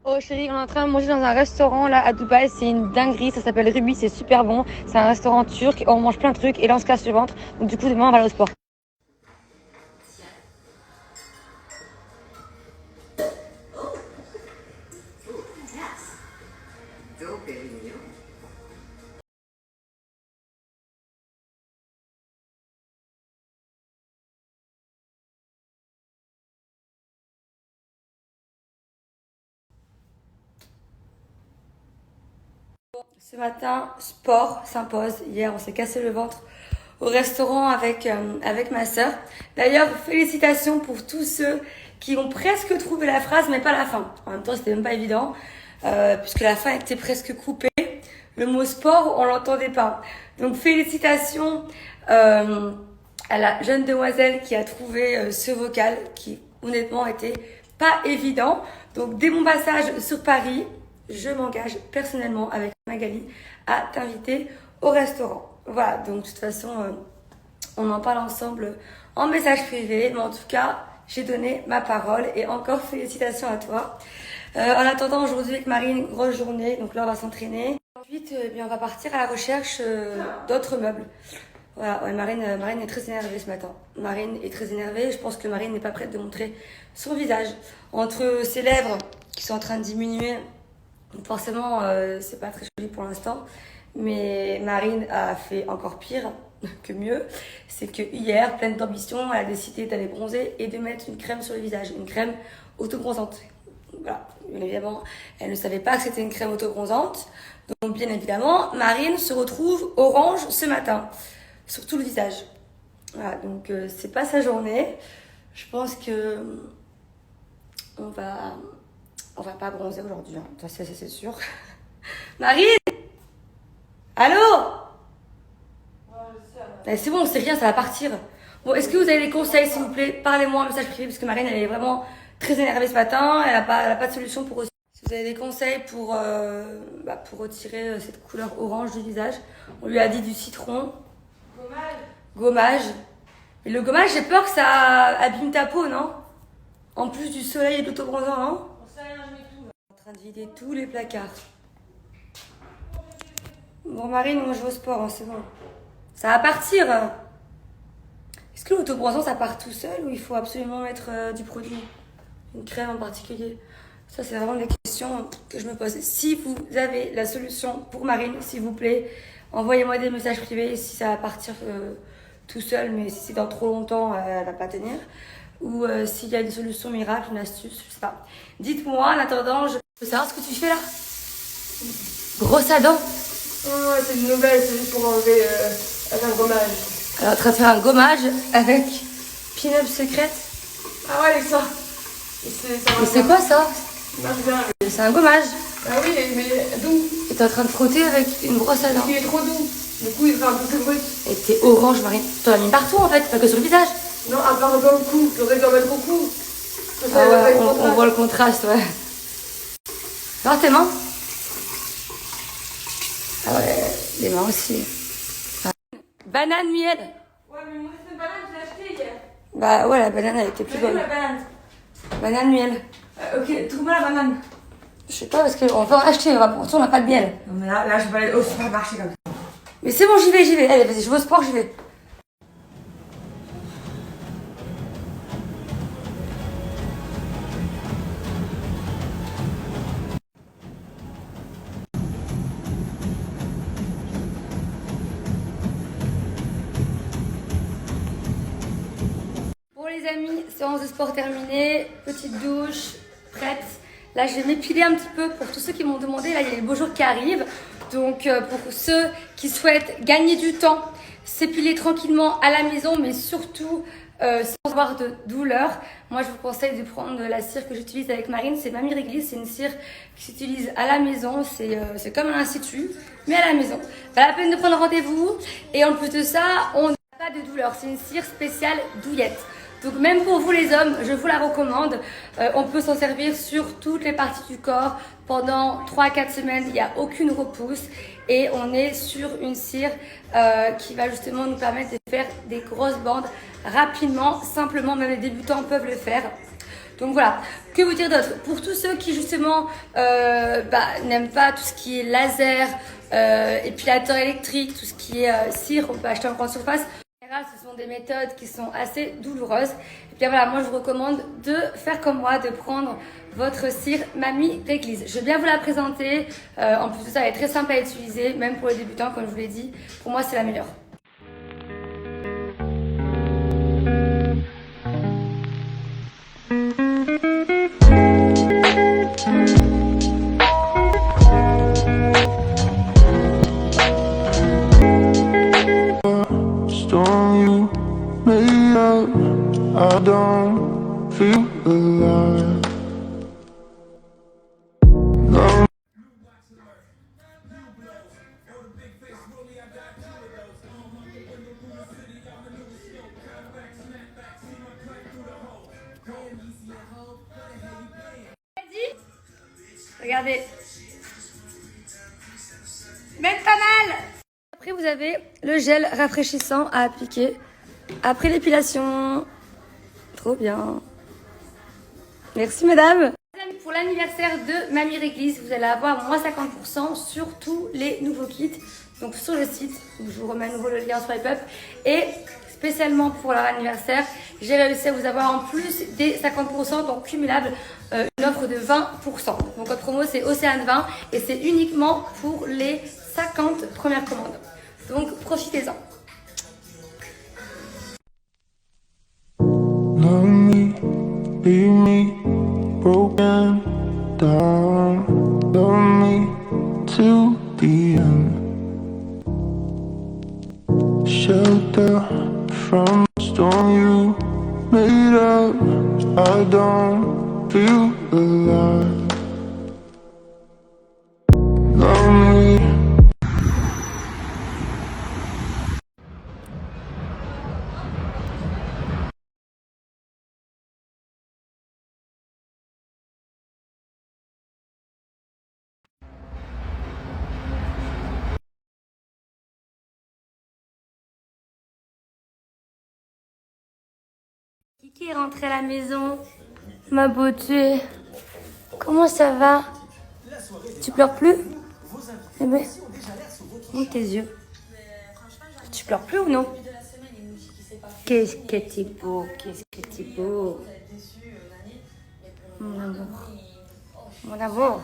Oh chérie, on est en train de manger dans un restaurant là à Dubaï, c'est une dinguerie, ça s'appelle Ruby, c'est super bon, c'est un restaurant turc, on mange plein de trucs et là on se casse le ventre, donc du coup demain on va aller au sport. Ce matin, sport s'impose. Hier, on s'est cassé le ventre au restaurant avec ma sœur. D'ailleurs, félicitations pour tous ceux qui ont presque trouvé la phrase, mais pas la fin. En même temps, c'était même pas évident, puisque la fin était presque coupée. Le mot sport, on l'entendait pas. Donc, félicitations à la jeune demoiselle qui a trouvé ce vocal, qui honnêtement était pas évident. Donc, dès mon passage sur Paris, je m'engage personnellement avec Magali à t'inviter au restaurant. Voilà, donc de toute façon, on en parle ensemble en message privé, mais en tout cas, j'ai donné ma parole et encore félicitations à toi. En attendant, aujourd'hui avec Marine, grosse journée, donc là on va s'entraîner. Ensuite, eh bien, on va partir à la recherche d'autres meubles. Voilà, ouais, Marine est très énervée ce matin. Marine est très énervée, je pense que Marine n'est pas prête de montrer son visage. Entre ses lèvres qui sont en train de diminuer, donc forcément, c'est pas très joli pour l'instant. Mais Marine a fait encore pire que mieux. C'est que hier, pleine d'ambition, elle a décidé d'aller bronzer et de mettre une crème sur le visage. Une crème autobronzante. Voilà, bien évidemment, elle ne savait pas que c'était une crème autobronzante. Donc bien évidemment, Marine se retrouve orange ce matin. Sur tout le visage. Voilà, donc c'est pas sa journée. Je pense que on va pas bronzer aujourd'hui, hein. Ça, c'est sûr. Marine, allô? C'est bon, c'est rien, ça va partir. Bon, est-ce que vous avez des conseils, s'il vous plaît? Parlez-moi en message privé, parce que Marine, elle est vraiment très énervée ce matin. Elle a pas de solution pour... Si vous avez des conseils pour retirer cette couleur orange du visage, on lui a dit du citron. Gommage. Et le gommage, j'ai peur que ça abîme ta peau, non? En plus du soleil et de l'autobronzant, non? En train de vider tous les placards. Bon, Marine, moi je vais au sport, hein, c'est bon. Ça va partir. Est-ce que l'autobronzant, ça part tout seul ou il faut absolument mettre du produit? Une crème en particulier? Ça, c'est vraiment des questions que je me pose. Si vous avez la solution pour Marine, s'il vous plaît, envoyez-moi des messages privés si ça va partir tout seul, mais si c'est dans trop longtemps, elle va pas tenir. Ou s'il y a une solution miracle, une astuce, je sais pas. Dites-moi, en attendant, je veux savoir ce que tu fais là. Brosse à dents. Oh, c'est une nouvelle, c'est juste pour enlever un gommage. Elle est en train de faire un gommage avec Pin-Up Secret. Ah ouais, avec ça. Et c'est quoi ça? Marche bien. C'est un gommage. Ah oui, mais doux. Et t'es en train de frotter avec une brosse à dents. Il est trop doux. Du coup, il fait un peu plus brut. Et t'es orange, Marine. T'en as mis partout en fait, pas que sur le visage. Non, à part dans le cou. J'aurais dû en mettre au cou. Ah ouais, on voit le contraste, ouais. Non, tes mains? Ah ouais, les mains aussi. Ah. Banane miel. Ouais, mais moi, cette banane, je l'ai achetée hier. Bah ouais, la banane elle était plus bonne. La banane. Banane miel. Ok, trouve-moi la banane. Je sais pas parce qu'on peut en acheter, pourtant on n'a pas de miel. Non, mais là, je vais aller au supermarché comme ça. Mais c'est bon, j'y vais. Allez, vas-y, je vais au sport, j'y vais. Bon les amis, séance de sport terminée, petite douche, prête. Là je vais m'épiler un petit peu pour tous ceux qui m'ont demandé, là il y a les beaux jours qui arrivent. Donc pour ceux qui souhaitent gagner du temps, s'épiler tranquillement à la maison, mais surtout sans avoir de douleur, moi je vous conseille de prendre la cire que j'utilise avec Marine, c'est Mamie Réglisse, c'est une cire qui s'utilise à la maison, c'est comme un institut, mais à la maison. Pas la peine de prendre rendez-vous, et en plus de ça, on n'a pas de douleur, c'est une cire spéciale douillette. Donc même pour vous les hommes, je vous la recommande. On peut s'en servir sur toutes les parties du corps pendant 3-4 semaines. Il n'y a aucune repousse et on est sur une cire qui va justement nous permettre de faire des grosses bandes rapidement. Simplement, même les débutants peuvent le faire. Donc voilà, que vous dire d'autre? Pour tous ceux qui justement n'aiment pas tout ce qui est laser, épilateur électrique, tout ce qui est cire, on peut acheter en grande surface. En général, ce sont des méthodes qui sont assez douloureuses. Et bien voilà, moi je vous recommande de faire comme moi, de prendre votre cire Mamie Réglisse. Je vais bien vous la présenter. En plus de ça, elle est très simple à utiliser, même pour les débutants, comme je vous l'ai dit. Pour moi, c'est la meilleure. I don't feel alive. No. Regardez. Même pas mal. Après, vous avez le gel rafraîchissant à appliquer après l'épilation. Trop bien. Merci, madame. Pour l'anniversaire de Mamie Réglisse, vous allez avoir moins 50% sur tous les nouveaux kits. Donc sur le site, je vous remets à nouveau le lien sur Swipe Up. Et spécialement pour leur anniversaire, j'ai réussi à vous avoir en plus des 50%, donc cumulable, une offre de 20%. Donc votre promo c'est Océane 20 et c'est uniquement pour les 50 premières commandes. Donc profitez-en. Love me, leave me broken down. Love me to the end. Shelter from the storm you made up. I don't feel alive. Love me. Qui est rentré à la maison? Ma beauté. Comment ça va? Tu pleures plus? Eh ben, montre tes yeux. Tu pleures plus ou non? Qu'est-ce que t'es beau, qu'est-ce que t'es beau. Mon amour. Mon amour.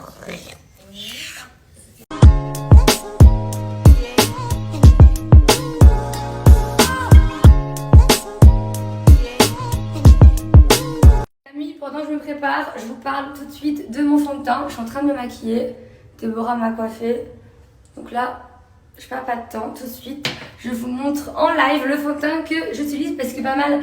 Pendant que je me prépare, je vous parle tout de suite de mon fond de teint. Je suis en train de me maquiller. Déborah m'a coiffée. Donc là, je perds pas de temps. Tout de suite, je vous montre en live le fond de teint que j'utilise parce que pas mal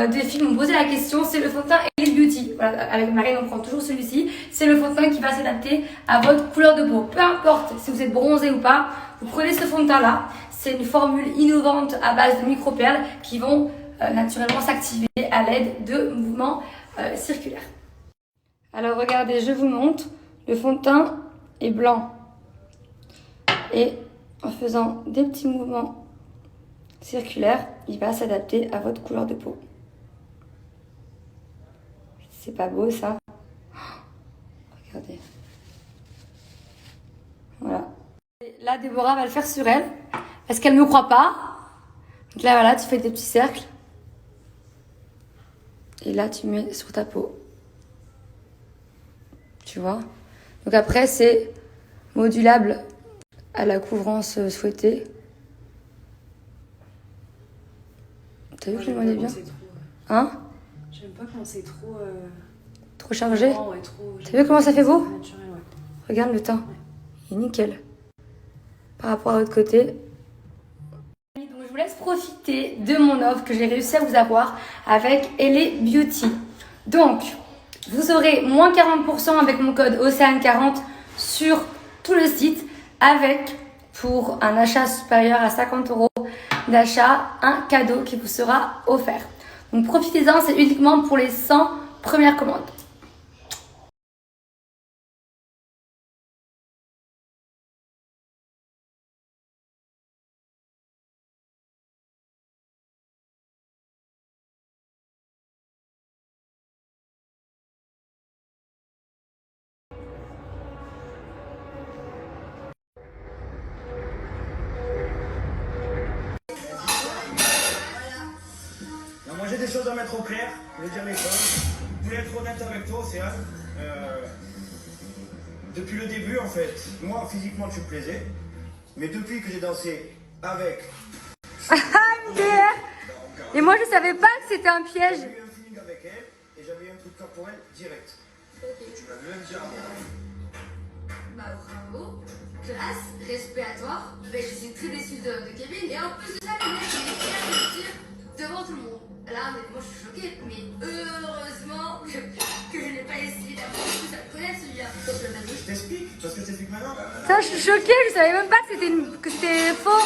de filles m'ont posé la question. C'est le fond de teint Elite Beauty. Voilà, avec Marine, on prend toujours celui-ci. C'est le fond de teint qui va s'adapter à votre couleur de peau. Peu importe si vous êtes bronzé ou pas, vous prenez ce fond de teint là. C'est une formule innovante à base de micro-perles qui vont naturellement s'activer à l'aide de mouvements circulaire. Alors regardez, je vous montre, le fond de teint est blanc et en faisant des petits mouvements circulaires, il va s'adapter à votre couleur de peau. C'est pas beau ça? Regardez. Voilà. Et là, Déborah va le faire sur elle parce qu'elle ne me croit pas. Donc là, voilà, tu fais des petits cercles. Et là, tu mets sur ta peau. Tu vois? Donc après, c'est modulable à la couvrance souhaitée. T'as vu que je me bien? Hein? J'aime pas quand c'est trop... Trop chargé? Ouais, trop... T'as vu comment ça fait beau? Naturel, ouais. Regarde le teint. Il est nickel. Par rapport à l'autre côté. Donc je vous laisse profiter de mon offre que j'ai réussi à vous avoir avec Elite Beauty. Donc, vous aurez moins 40% avec mon code Océane40 sur tout le site avec, pour un achat supérieur à 50 € d'achat, un cadeau qui vous sera offert. Donc profitez-en, c'est uniquement pour les 100 premières commandes. choses à mettre au clair, je vais dire les choses. Je voulais être honnête avec toi, Océane. Depuis le début, en fait, moi, physiquement, tu me plaisais. Mais depuis que j'ai dansé avec... MDR. Et moi, je savais pas que c'était un piège. J'ai eu un feeling avec elle et j'avais eu un coup de cœur pour elle direct. Tu vas même dire à moi. Bah bravo, classe, respect à toi. Mais je suis très déçue de Kevin. Et en plus de ça, le mec il est fier de le dire devant tout le monde. Là, moi je suis choquée, mais heureusement que je n'ai pas essayé d'apprendre plus à le connaître celui-là. Je t'explique, parce que je t'explique maintenant. Ça, je suis choquée, je savais même pas que c'était faux.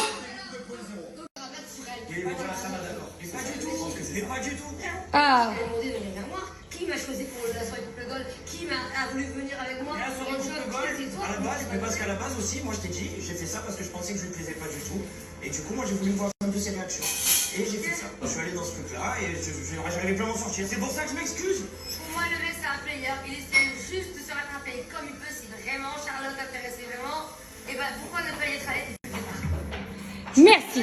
Il est déjà ça va d'accord. Mais pas du tout, mais pas du tout. Ah. Elle m'a demandé de venir vers moi. Qui m'a choisi pour la soirée couple gold? Qui a voulu venir avec moi? Et la soirée couple gold, C'est toi. à la base, mais parce qu'à la base aussi, moi je t'ai dit, j'ai fait ça parce que je pensais que je lui plaisais pas du tout. Et du coup, moi j'ai voulu voir un peu ses réactions. Et j'ai fait ça. Je suis allé dans ce truc-là et j'arrivais plus à m'en sortir. C'est pour ça que je m'excuse. Pour moi, le mec c'est un player. Il essaie juste de se rattraper comme il peut. Si vraiment Charlotte t'intéressait vraiment, et ben pourquoi ne pas y être allé? Merci.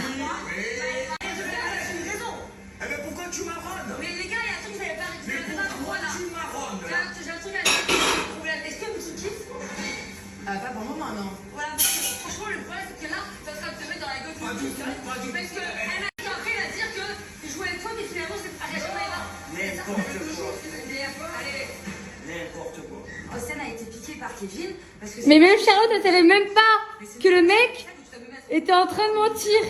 Eh ben pourquoi tu marronnes? Mais les gars, il y a un truc que vous savez pas. Mais pourquoi tu marronnes? J'ai un truc à dire. Est-ce que vous kiffez? Pas pour le moment, non. Voilà, parce que franchement, le problème, c'est que là, t'es en train de te mettre dans la gueule du tout. Parce qu'elle m'a dit après, elle va dire que je jouais avec toi, mais finalement, c'est pas jamais là. N'importe quoi. Allez. N'importe quoi. Océane a été piquée par Kevin. Parce que Mais même Charlotte, elle savait même pas que le mec était en train de mentir.